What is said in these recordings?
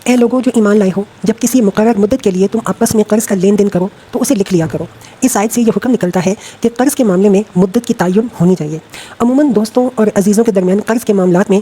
اے لوگوں جو ایمان لائے ہو، جب کسی مقرر مدت کے لیے تم آپس میں قرض کا لین دین کرو تو اسے لکھ لیا کرو۔ اس آیت سے یہ حکم نکلتا ہے کہ قرض کے معاملے میں مدت کی تعین ہونی چاہیے۔ عموماً دوستوں اور عزیزوں کے درمیان قرض کے معاملات میں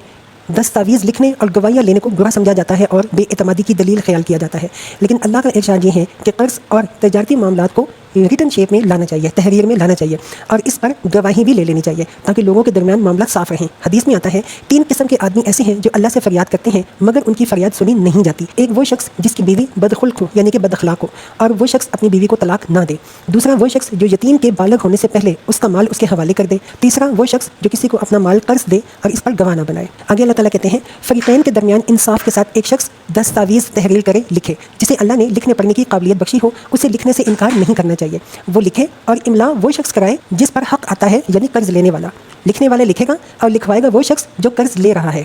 دستاویز لکھنے اور گواہیاں لینے کو برا سمجھا جاتا ہے اور بے اعتمادی کی دلیل خیال کیا جاتا ہے، لیکن اللہ کا ارشاد یہ ہے کہ قرض اور تجارتی معاملات کو ریٹن شیپ میں لانا چاہیے، تحریر میں لانا چاہیے، اور اس پر گواہی بھی لے لینی چاہیے تاکہ لوگوں کے درمیان معاملات صاف رہیں۔ حدیث میں آتا ہے 3 قسم کے آدمی ایسے ہیں جو اللہ سے فریاد کرتے ہیں مگر ان کی فریاد سنی نہیں جاتی۔ ایک وہ شخص جس کی بیوی بدخلق ہو یعنی کہ بد اخلاق ہو اور وہ شخص اپنی بیوی کو طلاق نہ دے۔ دوسرا وہ شخص جو یتیم کے بالغ ہونے سے پہلے اس کا مال اس کے حوالے کر دے۔ تیسرا وہ شخص جو کسی کو اپنا مال قرض دے اور اس پر گواہ نہ بنائے۔ آگے اللہ تعالیٰ کہتے ہیں فریقین کے درمیان انصاف کے ساتھ ایک شخص دستاویز تحریر کرے، لکھے، جسے اللہ نے لکھنے پڑھنے کی قابلیت بخشی ہو، اسے لکھنے سے انکار نہیں کرنا چاہیے۔ وہ لکھے اور املا وہ شخص کرائے جس پر حق آتا ہے یعنی قرض لینے والا۔ لکھنے والا لکھے گا اور لکھوائے گا وہ شخص جو قرض لے رہا ہے۔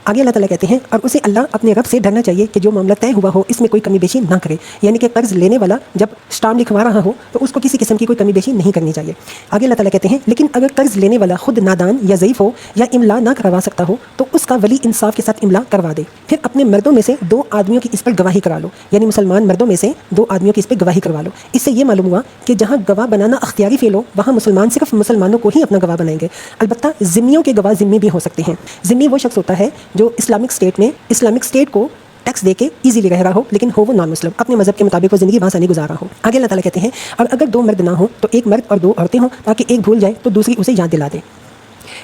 آگے اللہ تعالیٰ کہتے ہیں اور اسے اللہ اپنے رب سے ڈرنا چاہیے کہ جو معاملہ طے ہوا ہو اس میں کوئی کمی بیشی نہ کرے، یعنی کہ قرض لینے والا جب اسٹامپ لکھوا رہا ہو تو اس کو کسی قسم کی کوئی کمی بیشی نہیں کرنی چاہیے۔ آگے اللہ تعالیٰ کہتے ہیں لیکن اگر قرض لینے والا خود نادان یا ضعیف ہو یا املا نہ کروا سکتا ہو تو اس کا ولی انصاف کے ساتھ املا کروا دے، پھر اپنے مردوں میں سے 2 آدمیوں کی اس پر گواہی کرا لو، یعنی مسلمان مردوں میں سے 2 آدمیوں کی اس پر گواہی کروا لو۔ اس سے یہ معلوم ہوا کہ جہاں گواہ بنانا اختیاری فعل ہو وہاں مسلمان صرف مسلمانوں کو ہی اپنا گواہ بنائیں گے۔ البتہ ذمیوں کے گواہ ذمی بھی ہو سکتے ہیں۔ ذمی وہ شخص ہوتا ہے جو اسلامک اسٹیٹ کو ٹیکس دے کے ایزیلی رہ رہا ہو لیکن ہو وہ نان مسلم، اپنے مذہب کے مطابق وہ زندگی بآسانی گزار رہا ہو۔ آگے اللہ تعالیٰ کہتے ہیں اور اگر 2 مرد نہ ہوں تو 1 مرد اور 2 عورتیں ہوں تاکہ ایک بھول جائے تو دوسری اسے یاد دلا دے۔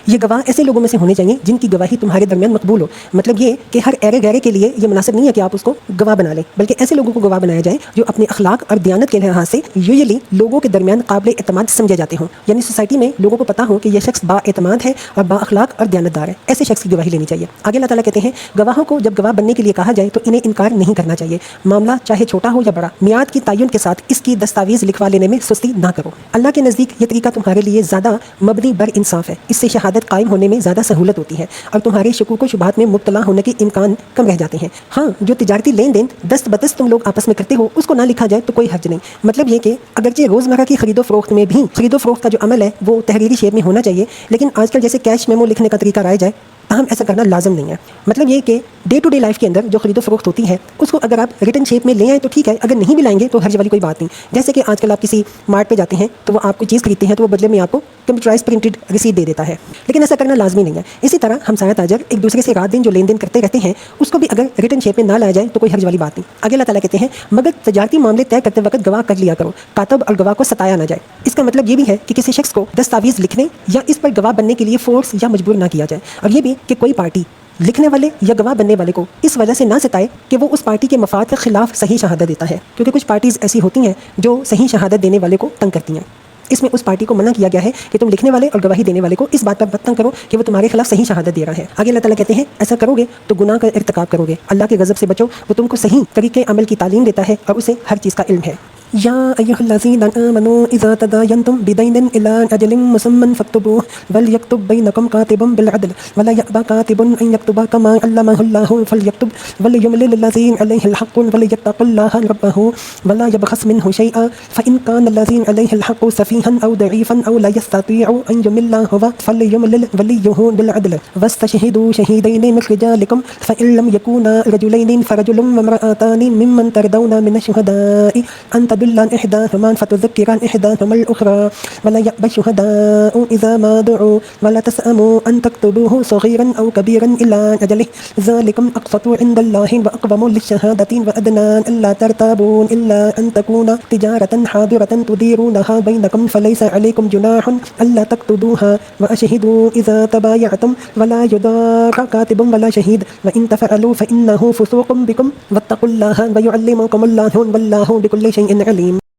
یہ گواہ ایسے لوگوں میں سے ہونے چاہیے جن کی گواہی تمہارے درمیان مقبول ہو، مطلب یہ کہ ہر ایرے گہرے کے لیے یہ مناسب نہیں ہے کہ آپ اس کو گواہ بنا لیں، بلکہ ایسے لوگوں کو گواہ بنایا جائے جو اپنے اخلاق اور دیانت کے لحاظ سے یوزلی لوگوں کے درمیان قابل اعتماد سمجھے جاتے ہوں، یعنی سوسائٹی میں لوگوں کو پتہ ہو کہ یہ شخص با اعتماد ہے اور با اخلاق اور دیانت دار ہے، ایسے شخص کی گواہی لینی چاہیے۔ آگے اللہ تعالیٰ کہتے ہیں گواہوں کو جب گواہ بننے کے لیے کہا جائے تو انہیں انکار نہیں کرنا چاہیے، معاملہ چاہے چھوٹا ہو یا بڑا، میعاد کی تعین کے ساتھ اس کی دستاویز لکھوا لینے میں سستی نہ کرو۔ اللہ کے نزدیک یہ طریقہ تمہارے لیے زیادہ مبنی بر انصاف ہے، اس سے شہادت قائم ہونے میں زیادہ سہولت ہوتی ہے اور تمہارے شکوک و شبہات میں مبتلا ہونے کے امکان کم رہ جاتے ہیں۔ ہاں جو تجارتی لین دین دست بدست تم لوگ آپس میں کرتے ہو اس کو نہ لکھا جائے تو کوئی حرج نہیں، مطلب یہ کہ اگرچہ روزمرہ کی خرید و فروخت میں بھی خرید و فروخت کا جو عمل ہے وہ تحریری شیپ میں ہونا چاہیے، لیکن آج کل جیسے کیش میمو لکھنے کا طریقہ رائج ہے تاہم ایسا کرنا لازم نہیں ہے۔ مطلب یہ کہ ڈے ٹو ڈے لائف کے اندر جو خرید و فروخت ہوتی ہے اس کو اگر آپ ریٹن شیپ میں لے آئیں تو ٹھیک ہے، اگر نہیں بھی لائیں گے تو حرج والی کوئی بات نہیں۔ جیسے کہ آج کل آپ کسی مارٹ پہ جاتے ہیں تو وہ آپ کوئی چیز خریدتے ہیں تو وہ بدلے میں آپ کو کمپیوٹرائز پرنٹڈ رسید دے دیتا ہے، لیکن ایسا کرنا لازمی نہیں ہے۔ اسی طرح ہمسایہ تاجر ایک دوسرے سے رات دن جو لین دین کرتے رہتے ہیں اس کو بھی اگر ریٹن شیپ میں نہ لایا جائے تو کوئی حرج والی بات نہیں۔ آگے اللہ تعالیٰ کہتے ہیں مگر تجارتی معاملے طے کرتے وقت گواہ کر لیا کرو، کاتب اور گواہ کو ستایا نہ جائے۔ اس کا مطلب یہ بھی ہے کہ کسی شخص کو دستاویز لکھنے یا اس پر گواہ بننے کے لیے فورس یا مجبور نہ کیا جائے، اور یہ بھی کہ کوئی پارٹی لکھنے والے یا گواہ بننے والے کو اس وجہ سے نہ ستائے کہ وہ اس پارٹی کے مفاد کے خلاف صحیح شہادت دیتا ہے، کیونکہ کچھ پارٹیز ایسی ہوتی ہیں جو صحیح شہادت دینے والے کو تنگ کرتی ہیں۔ اس میں اس پارٹی کو منع کیا گیا ہے کہ تم لکھنے والے اور گواہی دینے والے کو اس بات پر مت تنگ کرو کہ وہ تمہارے خلاف صحیح شہادت دے رہا ہے۔ آگے اللہ تعالیٰ کہتے ہیں ایسا کرو گے تو گناہ کا ارتکاب کرو گے، اللہ کے غضب سے بچو، وہ تم کو صحیح طریقے عمل کی تعلیم دیتا ہے اور اسے ہر چیز کا علم ہے۔ یا ایھا الذین آمنوا اذا تداینتم بدین الی اجل مسمى فاکتبوه وليکتب بینکم کاتب بالعدل ولا یأبى کاتب ان یکتب کما علمہ اللہ فلیکتب وليملل الذی علیہ الحق وليتق اللہ ربہ ولا یبخس منہ شیئا فإن کان الذی علیہ الحق سفیہا او ضعیفا او لا یستطیع ان یمل هو فلیملل ولیہ بالعدل واستشہدوا شہیدین من رجالکم فإن لم یکونا رجلین فرجل وامرأتان ممن ترضون من الشہداء ان تدل إحداهما فتذكر إحداهما الأخرى ولا يأبى الشهداء إذا ما دعوا ولا تسأموا أن تكتبوه صغيرا أو كبيرا إلى أجله ذلكم أقسط عند الله وأقوم للشهادة وأدنى ألا ترتابوا إلا أن تكون تجارة حاضرة تديرونها بينكم فليس عليكم جناح ألا تكتبوها وأشهدوا إذا تبايعتم ولا يضار كاتب ولا شهيد وإن تفعلوا فإنه فسوق بكم واتقوا الله ويعلمكم الله والله بكل شيء عليم۔